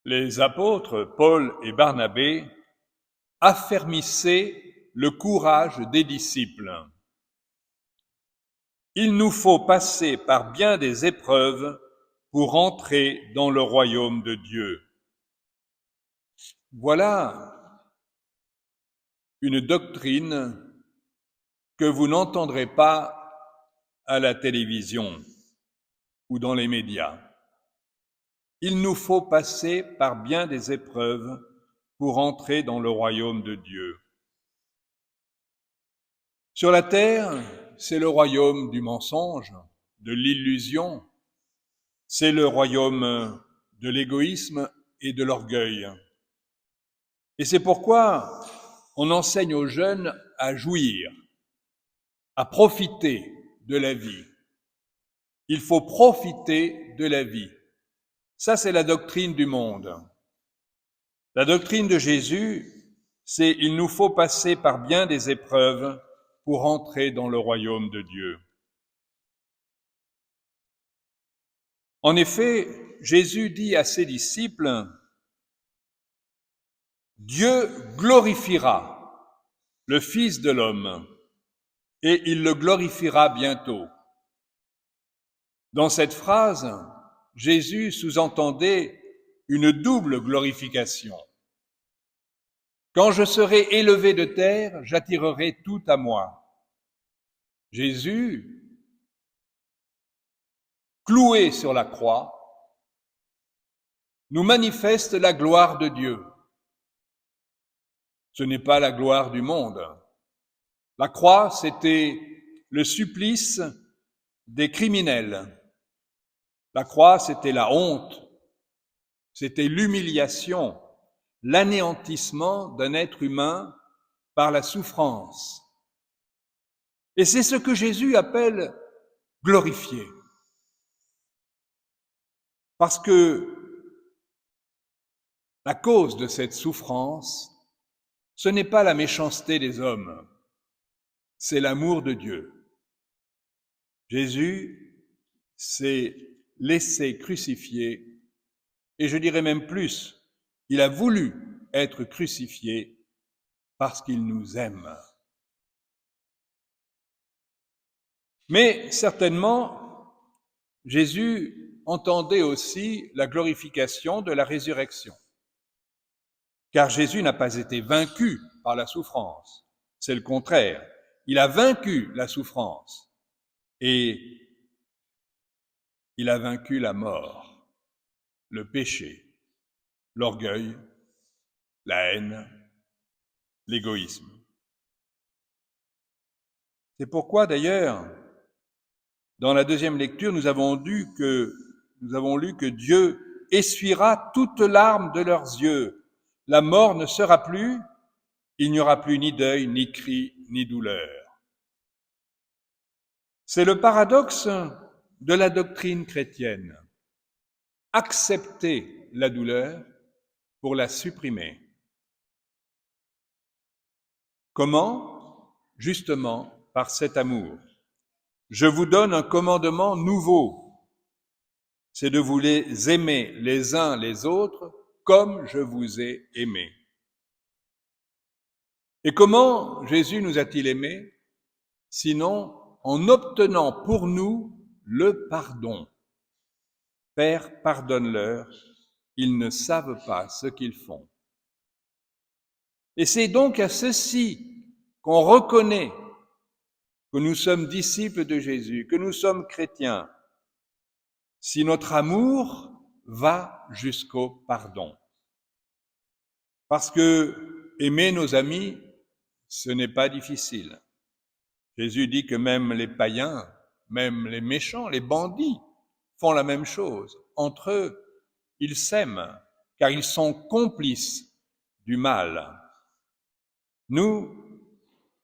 Les apôtres Paul et Barnabé affermissaient le courage des disciples. Il nous faut passer par bien des épreuves pour entrer dans le royaume de Dieu. Voilà une doctrine que vous n'entendrez pas à la télévision ou dans les médias. Il nous faut passer par bien des épreuves pour entrer dans le royaume de Dieu. Sur la terre, c'est le royaume du mensonge, de l'illusion, c'est le royaume de l'égoïsme et de l'orgueil. Et c'est pourquoi on enseigne aux jeunes à jouir, à profiter de la vie. Il faut profiter de la vie. Ça, c'est la doctrine du monde. La doctrine de Jésus, c'est il nous faut passer par bien des épreuves pour entrer dans le royaume de Dieu. En effet, Jésus dit à ses disciples, Dieu glorifiera le Fils de l'homme et il le glorifiera bientôt. Dans cette phrase, Jésus sous-entendait une double glorification. Quand je serai élevé de terre, j'attirerai tout à moi. Jésus, cloué sur la croix, nous manifeste la gloire de Dieu. Ce n'est pas la gloire du monde. La croix, c'était le supplice des criminels. La croix, c'était la honte, c'était l'humiliation, l'anéantissement d'un être humain par la souffrance. Et c'est ce que Jésus appelle glorifier. Parce que la cause de cette souffrance, ce n'est pas la méchanceté des hommes, c'est l'amour de Dieu. Jésus s'est laissé crucifier, et je dirais même plus, il a voulu être crucifié parce qu'il nous aime. Mais certainement, Jésus entendait aussi la glorification de la résurrection. Car Jésus n'a pas été vaincu par la souffrance, c'est le contraire. Il a vaincu la souffrance et il a vaincu la mort, le péché, l'orgueil, la haine, l'égoïsme. C'est pourquoi d'ailleurs, dans la deuxième lecture, nous avons lu que Dieu essuiera toute larme de leurs yeux. La mort ne sera plus, il n'y aura plus ni deuil, ni cri, ni douleur. C'est le paradoxe de la doctrine chrétienne. Accepter la douleur pour la supprimer. Comment? Justement par cet amour. Je vous donne un commandement nouveau, c'est de vous les aimer les uns les autres comme je vous ai aimés. Et comment Jésus nous a-t-il aimés? Sinon en obtenant pour nous le pardon. Père, pardonne-leur, ils ne savent pas ce qu'ils font. Et c'est donc à ceci qu'on reconnaît que nous sommes disciples de Jésus, que nous sommes chrétiens, si notre amour va jusqu'au pardon. Parce que aimer nos amis, ce n'est pas difficile. Jésus dit que même les païens, même les méchants, les bandits, font la même chose. Entre eux, ils s'aiment, car ils sont complices du mal. Nous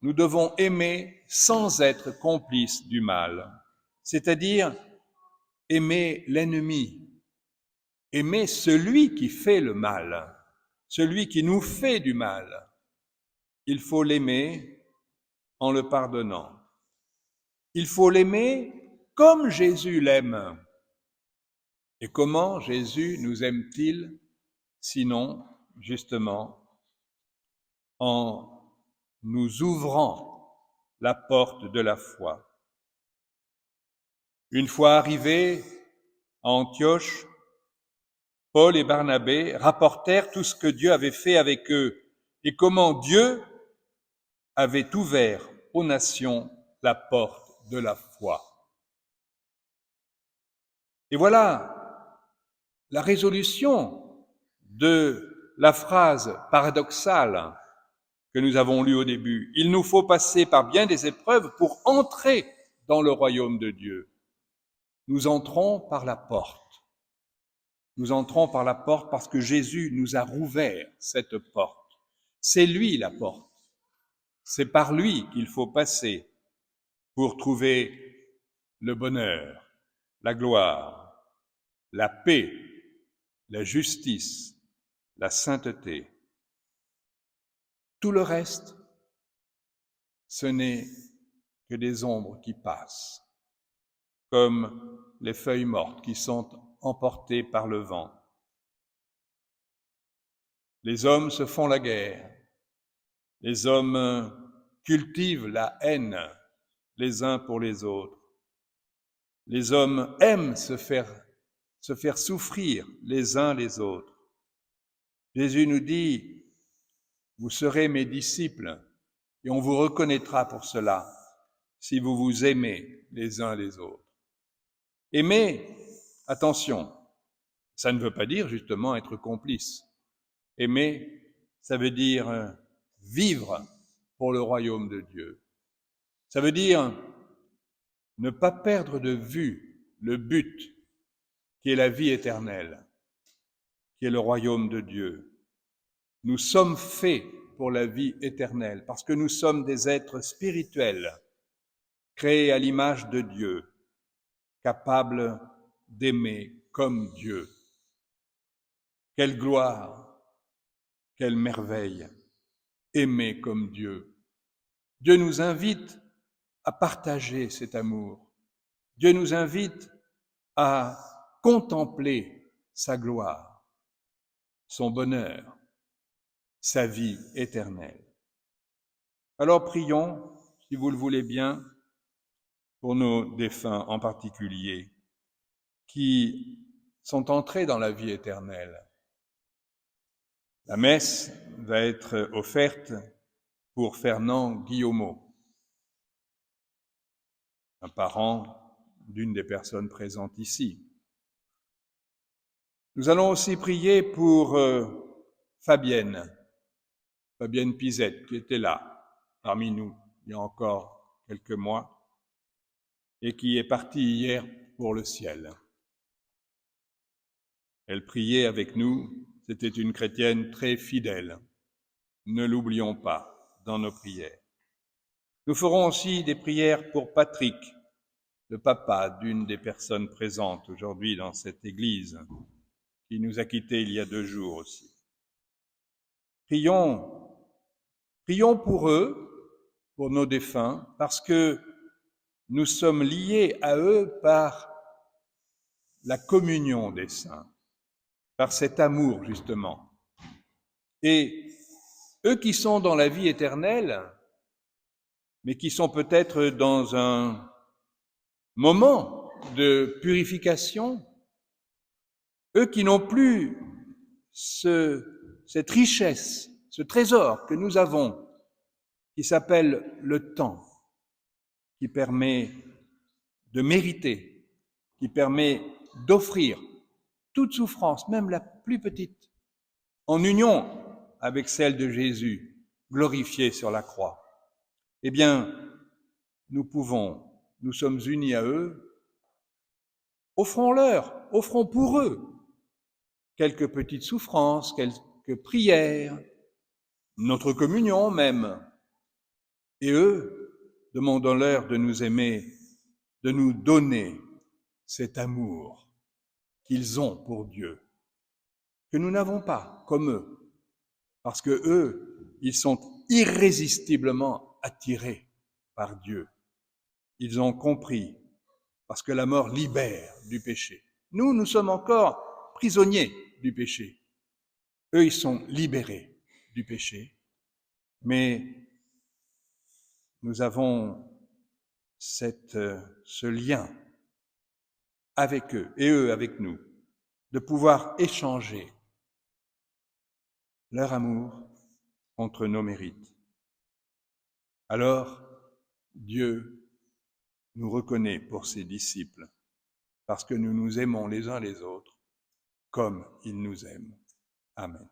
devons aimer sans être complices du mal, c'est-à-dire aimer l'ennemi, aimer celui qui fait le mal, celui qui nous fait du mal. Il faut l'aimer en le pardonnant. Il faut l'aimer comme Jésus l'aime. Et comment Jésus nous aime-t-il? sinon, justement, en nous ouvrant la porte de la foi. Une fois arrivés à Antioche, Paul et Barnabé rapportèrent tout ce que Dieu avait fait avec eux et comment Dieu avait ouvert aux nations la porte de la foi. Et voilà la résolution de la phrase paradoxale que nous avons lue au début. Il nous faut passer par bien des épreuves pour entrer dans le royaume de Dieu. Nous entrons par la porte. Nous entrons par la porte parce que Jésus nous a rouvert cette porte. C'est lui la porte. C'est par lui qu'il faut passer pour trouver le bonheur, la gloire, la paix, la justice, la sainteté. Tout le reste, ce n'est que des ombres qui passent, comme les feuilles mortes qui sont emportées par le vent. Les hommes se font la guerre, les hommes cultivent la haine les uns pour les autres. Les hommes aiment se faire souffrir les uns les autres. Jésus nous dit, vous serez mes disciples et on vous reconnaîtra pour cela si vous vous aimez les uns les autres. Aimer, attention, ça ne veut pas dire justement être complice. Aimer, ça veut dire vivre pour le royaume de Dieu. Ça veut dire ne pas perdre de vue le but qui est la vie éternelle, qui est le royaume de Dieu. Nous sommes faits pour la vie éternelle parce que nous sommes des êtres spirituels, créés à l'image de Dieu, capables d'aimer comme Dieu. Quelle gloire, quelle merveille, aimer comme Dieu. Dieu nous invite à partager cet amour. Dieu nous invite à contempler sa gloire, son bonheur, sa vie éternelle. Alors prions, si vous le voulez bien, pour nos défunts en particulier, qui sont entrés dans la vie éternelle. La messe va être offerte pour Fernand Guillaumeau, un parent d'une des personnes présentes ici. Nous allons aussi prier pour Fabienne Pisette, qui était là, parmi nous, il y a encore quelques mois, et qui est partie hier pour le ciel. Elle priait avec nous, c'était une chrétienne très fidèle. Ne l'oublions pas dans nos prières. Nous ferons aussi des prières pour Patrick, le papa d'une des personnes présentes aujourd'hui dans cette église, qui nous a quittés il y a 2 jours aussi. Prions pour eux, pour nos défunts, parce que nous sommes liés à eux par la communion des saints, par cet amour justement. Et eux qui sont dans la vie éternelle, mais qui sont peut-être dans un moment de purification, eux qui n'ont plus cette richesse, ce trésor que nous avons, qui s'appelle le temps, qui permet de mériter, qui permet d'offrir toute souffrance, même la plus petite, en union avec celle de Jésus, glorifié sur la croix. Eh bien, nous sommes unis à eux, offrons pour eux quelques petites souffrances, quelques prières, notre communion même. Et eux, demandons-leur de nous aimer, de nous donner cet amour qu'ils ont pour Dieu, que nous n'avons pas comme eux, parce que eux, ils sont irrésistiblement attirés par Dieu. Ils ont compris, parce que la mort libère du péché. Nous sommes encore prisonniers du péché. Eux, ils sont libérés du péché, mais nous avons ce lien avec eux et eux avec nous, de pouvoir échanger leur amour contre nos mérites. Alors, Dieu nous reconnaît pour ses disciples, parce que nous nous aimons les uns les autres comme il nous aime. Amen.